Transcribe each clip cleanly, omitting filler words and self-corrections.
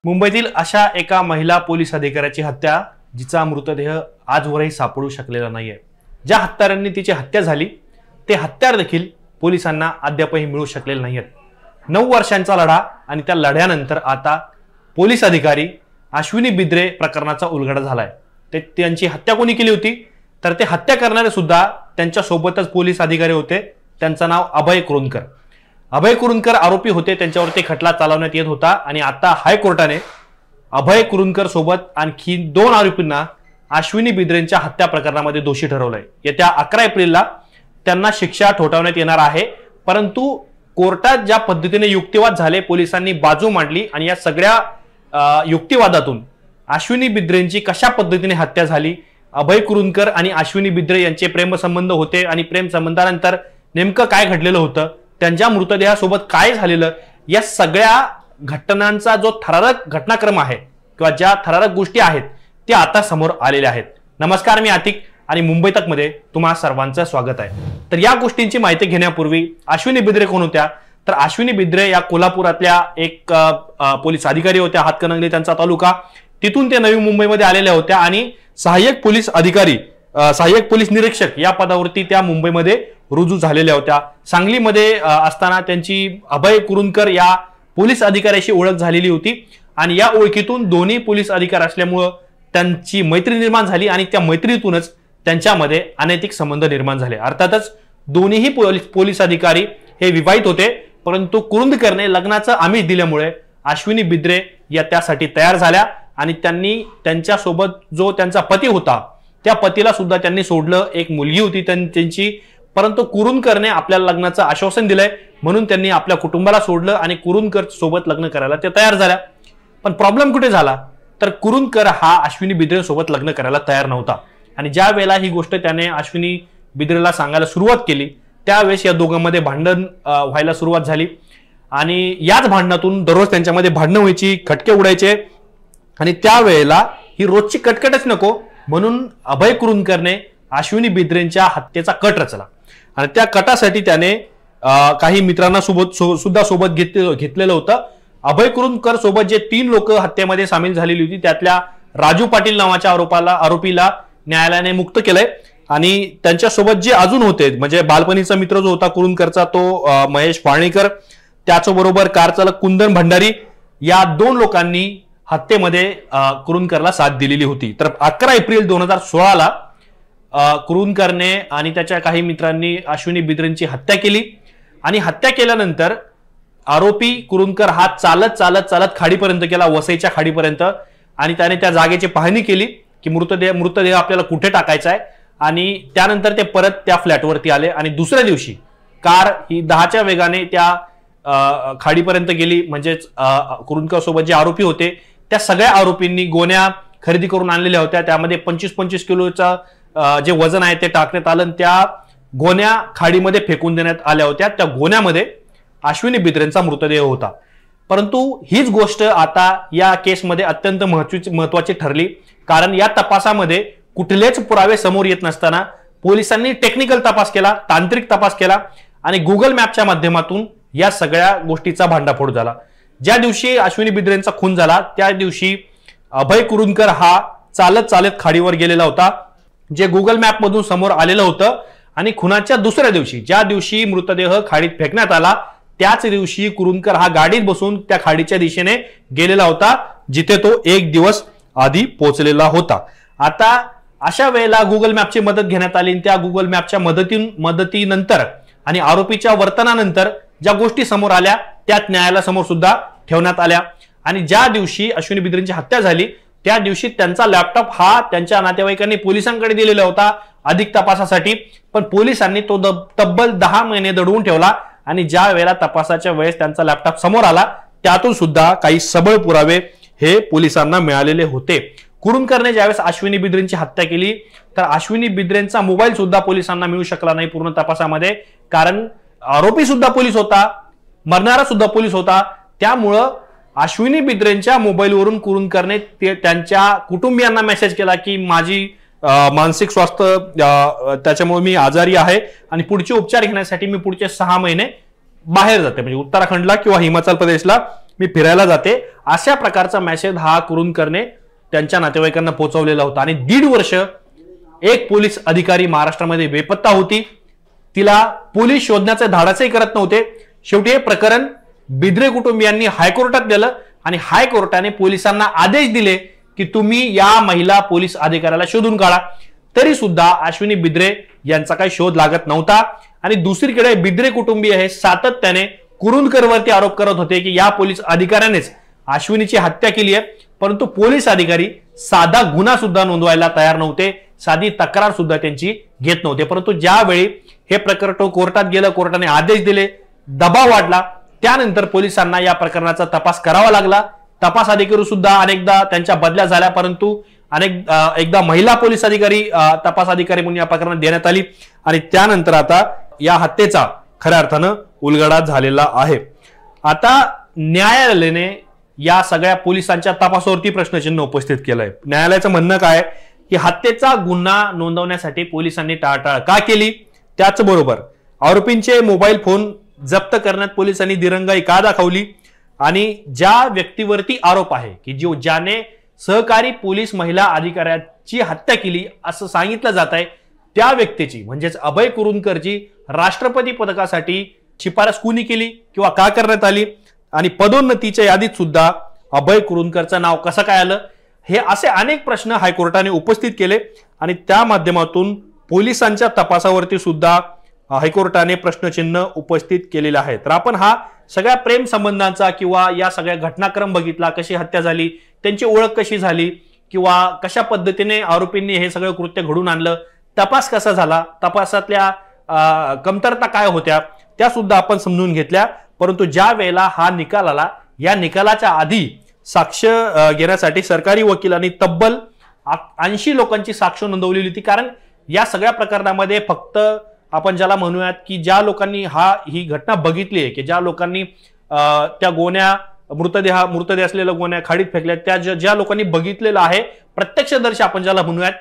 मुंबईतील अशा एका महिला पोलीस अधिकाऱ्याची हत्या जिचा मृतदेह आजवरही सापडू शकलेला नाहीये। ज्या हत्यारांनी तिची हत्या झाली ते हत्यार देखील पोलिसांना अद्यापही मिळू शकलेले नाहीत। 9 वर्षांचा लढा आणि त्या लढ्यानंतर आता पोलीस अधिकारी अश्विनी बिद्रे प्रकरणाचा उलगडा झालाय। त्यांची हत्या कोणी केली होती तर ते हत्या करणारे सुद्धा त्यांच्या सोबतच पोलीस अधिकारी होते। त्यांचं नाव अभय कुरुंदकर। अभय कुरुंदकर आरोपी होते, त्यांच्यावरती खटला चालवण्यात येत होता आणि आता हायकोर्टाने अभय कुरुंदकर सोबत आणखी 2 आरोपींना अश्विनी बिद्रेंच्या हत्या प्रकरणामध्ये दोषी ठरवलंय। येत्या 11 एप्रिलला त्यांना शिक्षा ठोठावण्यात येणार आहे। परंतु कोर्टात ज्या पद्धतीने युक्तिवाद झाले, पोलिसांनी बाजू मांडली आणि या सगळ्या युक्तिवादातून अश्विनी बिद्रेंची कशा पद्धतीने हत्या झाली, अभय कुरुंदकर आणि अश्विनी बिद्रे यांचे प्रेमसंबंध होते आणि प्रेम संबंधानंतर नेमकं काय घडलेलं होतं, त्यांच्या मृतदेहासोबत काय झालेलं, या सगळ्या घटनांचा जो थरारक घटनाक्रम आहे किंवा ज्या थरारक गोष्टी आहेत त्या आता समोर आलेल्या आहेत। नमस्कार, मी आतिक आणि मुंबई तक मध्ये तुम्हा सर्वांचं स्वागत आहे। तर या गोष्टींची माहिती घेण्यापूर्वी अश्विनी बिद्रे कोण होत्या तर अश्विनी बिद्रे या कोल्हापुरातल्या एक पोलीस अधिकारी होत्या। हातकणंगले त्यांचा तालुका, तिथून ते नवी मुंबईमध्ये आलेल्या होत्या आणि सहाय्यक पोलीस अधिकारी, सहाय्यक पोलीस निरीक्षक या पदावरती त्या मुंबईमध्ये रुजू झालेल्या होत्या। सांगलीमध्ये असताना त्यांची अभय कुरुंदकर या पोलीस अधिकाऱ्याशी ओळख झालेली होती आणि या ओळखीतून दोन्ही पोलीस अधिकारी असल्यामुळे त्यांची मैत्री निर्माण झाली आणि त्या मैत्रीतूनच त्यांच्यामध्ये अनैतिक संबंध निर्माण झाले। अर्थातच दोन्हीही पोलीस अधिकारी हे विवाहित होते, परंतु कुरुंदकरने लग्नाचं आमिष दिल्यामुळे अश्विनी बिद्रे या त्यासाठी तयार झाल्या आणि त्यांनी त्यांच्यासोबत जो त्यांचा पती होता त्या पतीला सुद्धा त्यांनी सोडलं। एक मुलगी होती त्यांची, परंतु कुरुंदकरने आपल्याला लग्नाचं आश्वासन दिलंय म्हणून त्यांनी आपल्या कुटुंबाला सोडलं आणि कुरुंदकर सोबत लग्न करायला ते तयार झाल्या। पण प्रॉब्लेम कुठे झाला तर कुरुंदकर हा अश्विनी बिद्रे सोबत लग्न करायला तयार नव्हता आणि ज्या वेळेला ही गोष्ट त्याने अश्विनी बिद्रेला सांगायला सुरुवात केली त्यावेळेस या दोघांमध्ये भांडण व्हायला सुरुवात झाली आणि याच भांडणातून दररोज त्यांच्यामध्ये भांडणं व्हायची, खटके उडायचे आणि त्यावेळेला ही रोजची कटकटच नको म्हणून अभय कुरुंदकरने अश्विनी बिद्रेंच्या हत्येचा कट रचला आणि त्या कटासाठी त्याने काही मित्रांना सुद्धा सोबत घेतलेलं होतं। अभय कुरुंदकर सोबत जे 3 लोक हत्येमध्ये सामील झालेली होती त्यातल्या राजू पाटील नावाच्या आरोपीला न्यायालयाने मुक्त केलंय आणि त्यांच्यासोबत जे अजून होते म्हणजे बालपणीचा मित्र जो होता कुरुंदकरचा तो महेश फाळणीकर, त्याचबरोबर कार चालक कुंदन भंडारी, या 2 लोकांनी हत्येमध्ये कुरुंदकरला साथ दिलेली होती। तर 11 एप्रिल 2016ला कुरुंदकरने आणि त्याच्या काही मित्रांनी अश्विनी बिद्रेंची हत्या केली आणि हत्या केल्यानंतर आरोपी कुरुंदकर हा चालत खाडीपर्यंत गेला, वसईच्या खाडीपर्यंत, आणि त्याने त्या जागेची पाहणी केली की मृतदेह आपल्याला कुठे टाकायचा आहे आणि त्यानंतर ते परत त्या फ्लॅटवरती आले आणि दुसऱ्या दिवशी कार ही 10च्या वेगाने त्या खाडीपर्यंत गेली। म्हणजेच कुरुंदकर सोबत जे आरोपी होते त्या सगळ्या आरोपींनी गोण्या खरेदी करून आणलेल्या होत्या, त्यामध्ये 25-25 किलोचा जे वजन आहे ते टाकण्यात आलं, त्या गोण्या खाडीमध्ये फेकून देण्यात आल्या होत्या। त्या गोण्यामध्ये अश्विनी बिद्रेंचा मृतदेह होता। परंतु हीच गोष्ट आता या केसमध्ये अत्यंत महत्त्वाची ठरली, कारण या तपासामध्ये कुठलेच पुरावे समोर येत नसताना पोलिसांनी टेक्निकल तपास केला, तांत्रिक तपास केला आणि गुगल मॅपच्या माध्यमातून या सगळ्या गोष्टीचा भांडाफोड झाला। ज्या दिवशी अश्विनी बिद्रेंचा खून झाला त्या दिवशी अभय कुरुंदकर हा चालत खाडीवर गेलेला होता, जे गुगल मॅप मधून समोर आलेलं होतं आणि खुनाच्या दुसऱ्या दिवशी ज्या दिवशी मृतदेह खाडीत फेकण्यात आला त्याच दिवशी कुरुंदकर हा गाडीत बसून त्या खाडीच्या दिशेने गेलेला होता जिथे तो 1 दिवस आधी पोहोचलेला होता। आता अशा वेळेला गुगल मॅपची मदत घेण्यात आली, त्या गुगल मॅपच्या मदतीनंतर आणि आरोपीच्या वर्तनानंतर ज्या गोष्टी समोर आल्या त्यात न्यायालयासमोर सुद्धा ठेवण्यात आल्या आणि ज्या दिवशी अश्विनी बिद्रेंची हत्या झाली त्या दिवशी त्यांचा लॅपटॉप हा त्यांच्या नातेवाईकांनी पोलिसांकडे दिलेला होता अधिक तपासासाठी, पण पोलिसांनी तो तब्बल 10 महिने दडवून ठेवला आणि ज्या वेळेला तपासाच्या वेळेस त्यांचा लॅपटॉप समोर आला त्यातून सुद्धा काही सबळ पुरावे हे पोलिसांना मिळालेले होते। कुरुंदकरने ज्यावेळेस अश्विनी बिद्रेंची हत्या केली तर अश्विनी बिद्रेंचा मोबाईल सुद्धा पोलिसांना मिळू शकला नाही पूर्ण तपासामध्ये, कारण आरोपी सुद्धा पोलीस होता, मरणारा सुद्धा पोलीस होता। त्यामुळं अश्विनी बिद्रेंच्या मोबाईलवरून कुरुंदकरने त्यांच्या कुटुंबियांना मेसेज केला की माझी मानसिक स्वास्थ्य त्याच्यामुळे मी आजारी आहे आणि पुढचे उपचार घेण्यासाठी मी पुढचे 6 महिने बाहेर जाते, म्हणजे उत्तराखंडला किंवा हिमाचल प्रदेशला मी फिरायला जाते, अशा प्रकारचा मेसेज हा कुरूंकरने त्यांच्या नातेवाईकांना पोहोचवलेला होता. आणि 1.5 वर्ष एक पोलीस अधिकारी महाराष्ट्रामध्ये बेपत्ता होती. तिला पोलीस शोधण्याचे धाडसही करत नव्हते. शेवटी हे प्रकरण बिद्रे कुटुंबियांनी हायकोर्टात नेलं आणि हायकोर्टाने पोलिसांना आदेश दिले की तुम्ही या महिला पोलीस अधिकाऱ्याला शोधून काढा. तरी सुद्धा अश्विनी बिद्रे यांचा काही शोध लागत नव्हता. आणि दुसरीकडे बिद्रे कुटुंबीय हे सातत्याने कुरूंकरवरती आरोप करत होते की या पोलीस अधिकाऱ्यानेच अश्विनीची हत्या केली आहे. परंतु पोलीस अधिकारी साधा गुन्हा सुद्धा नोंदवायला तयार नव्हते, साधी तक्रार सुद्धा त्यांची घेत नव्हते. परंतु ज्यावेळी हे प्रकरण कोर्टात गेलं, कोर्टाने आदेश दिले, दबाव वाढला, त्यानंतर पोलिसांना या प्रकरणाचा तपास करावा लागला. तपास अधिकारी सुद्धा अनेकदा त्यांच्या बदल्या झाल्या, परंतु एकदा महिला पोलीस अधिकारी तपास अधिकारी म्हणून या प्रकरणात देण्यात आली. आणि त्यानंतर आता या हत्येचा खऱ्या अर्थानं उलगडा झालेला आहे. आता न्यायालयाने या सगळ्या पोलिसांच्या तपासावरती प्रश्नचिन्ह उपस्थित केलंय. न्यायालयाचं म्हणणं काय की हत्येचा गुन्हा नोंदवण्यासाठी पोलिसांनी टाळाटाळ का केली, त्याचबरोबर आरोपींचे मोबाईल फोन जप्त करण्यात पोलिसांनी दिरंगाई का दाखवली, आणि ज्या व्यक्तीवरती आरोप आहे की ज्याने सहकारी पोलीस महिला अधिकाऱ्याची हत्या केली असं सांगितलं जात आहे, त्या व्यक्तीची म्हणजेच अभय कुरूंकरची राष्ट्रपती पदकासाठी शिफारस कुणी केली किंवा का करण्यात आली, आणि पदोन्नतीच्या यादीत सुद्धा अभय कुरूंकरचं नाव कसं काय आलं, हे असे अनेक प्रश्न हायकोर्टाने उपस्थित केले. आणि त्या माध्यमातून पोलिसांच्या तपासावरती सुद्धा हायकोर्टाने प्रश्नचिन्ह उपस्थित केलेले आहे. तर आपण हा सगळ्या प्रेम संबंधांचा किंवा या सगळ्या घटनाक्रम बघितला, कशी हत्या झाली, त्यांची ओळख कशी झाली, किंवा कशा पद्धतीने आरोपींनी हे सगळं कृत्य घडून आणलं, तपास कसा झाला, तपासातल्या कमतरता काय होत्या, त्या सुद्धा आपण समजून घेतल्या. परंतु ज्या वेळेला हा निकाल आला, या निकालाच्या आधी साक्ष घेण्यासाठी सरकारी वकिलांनी तब्बल 80 लोकांची साक्ष नोंदवलेली होती. कारण या सगळ्या प्रकरणामध्ये फक्त आपण ज्याला म्हणूयात की ज्या लोकांनी ही घटना बघितली आहे, की ज्या लोकांनी त्या गोण्या मृतदेह असलेल्या गोण्या खाडीत फेकल्या, त्या ज्या लोकांनी बघितलेलं आहे, प्रत्यक्षदर्शी आपण ज्याला म्हणूयात,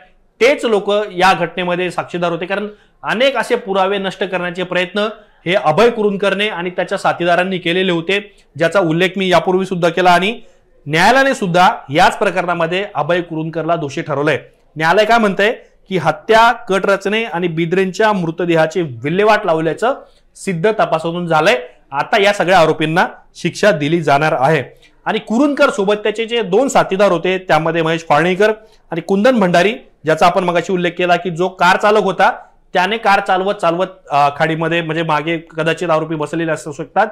तेच लोक या घटनेमध्ये साक्षीदार होते. कारण अनेक असे पुरावे नष्ट करण्याचे प्रयत्न हे अभय कुरूंकरने आणि त्याच्या साथीदारांनी केलेले होते, ज्याचा उल्लेख मी यापूर्वी सुद्धा केला. आणि न्यायालयाने सुद्धा याच प्रकरणामध्ये अभय कुरूंकरला दोषी ठरवलंय. न्यायालय काय म्हणतंय की हत्या, कट रचने आणि बिद्रेंच्या मृतदेहाची विल्हेवाट लावल्याचं सिद्ध तपासातून झालंय. आता या सगळ्या आरोपींना शिक्षा दिली जाणार आहे. आणि कुरूंकर सोबत त्याचे जे 2 साथीदार होते, त्यामध्ये महेश फाळणीकर आणि कुंदन भंडारी, ज्याचा आपण मगाशी उल्लेख केला की जो कार चालक होता, त्याने कार चालवत खाडीमध्ये, म्हणजे मागे कदाचित आरोपी बसलेले असू शकतात,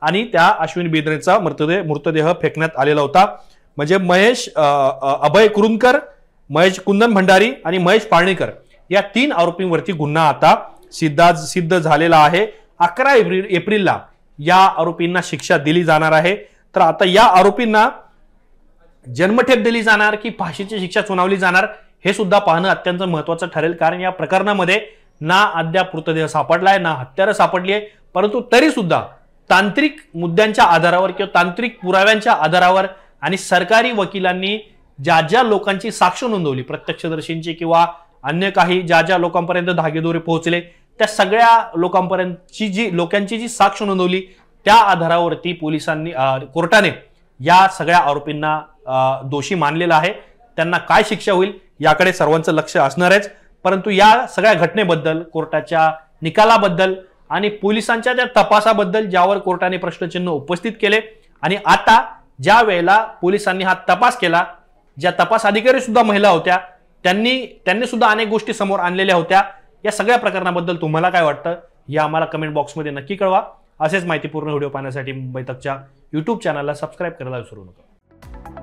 आणि त्या अश्विनी बिद्रेंचा मृतदेह फेकण्यात आलेला होता. म्हणजे अभय कुरूंकर, महेश कुंदन भंडारी आणि महेश फाळणीकर या 3 आरोपींवरती गुन्हा आता सिद्ध झालेला आहे. 11 एप्रिलला या आरोपींना शिक्षा दिली जाणार आहे. तर आता या आरोपींना जन्मठेप दिली जाणार की फाशीची शिक्षा सुनावली जाणार, हे सुद्धा पाहणं अत्यंत महत्वाचं ठरेल. कारण या प्रकरणामध्ये ना अद्याप मृतदेह सापडलाय, ना हत्यारं सापडली आहे, परंतु तरी सुद्धा तांत्रिक मुद्द्यांच्या आधारावर किंवा तांत्रिक पुराव्यांच्या आधारावर आणि सरकारी वकिलांनी ज्या लोकांची साक्ष नोंदवली, प्रत्यक्षदर्शींची किंवा अन्य काही ज्या लोकांपर्यंत धागेदोरे पोहोचले, त्या सगळ्या लोकांची जी साक्ष नोंदवली, त्या आधारावरती कोर्टाने या सगळ्या आरोपींना दोषी मानलेला आहे. त्यांना काय शिक्षा होईल याकडे सर्वांचं लक्ष असणारच. परंतु या सगळ्या घटनेबद्दल, कोर्टाच्या निकालाबद्दल आणि पोलिसांच्या त्या तपासाबद्दल ज्यावर कोर्टाने प्रश्नचिन्ह उपस्थित केले, आणि आता ज्या वेळेला पोलिसांनी हा तपास केला, ज्या तपास अधिकारी सुद्धा महिला होत्या, त्यांनी सुद्धा अनेक गोष्टी समोर आणलेल्या होत्या. या सगळ्या प्रकरणाबद्दल तुम्हाला काय वाटतं हे आम्हाला कमेंट बॉक्समध्ये नक्की कळवा. असेच माहितीपूर्ण व्हिडिओ पाहण्यासाठी मुंबई तकच्या YouTube चॅनलला सबस्क्राईब करायला विसरू नका.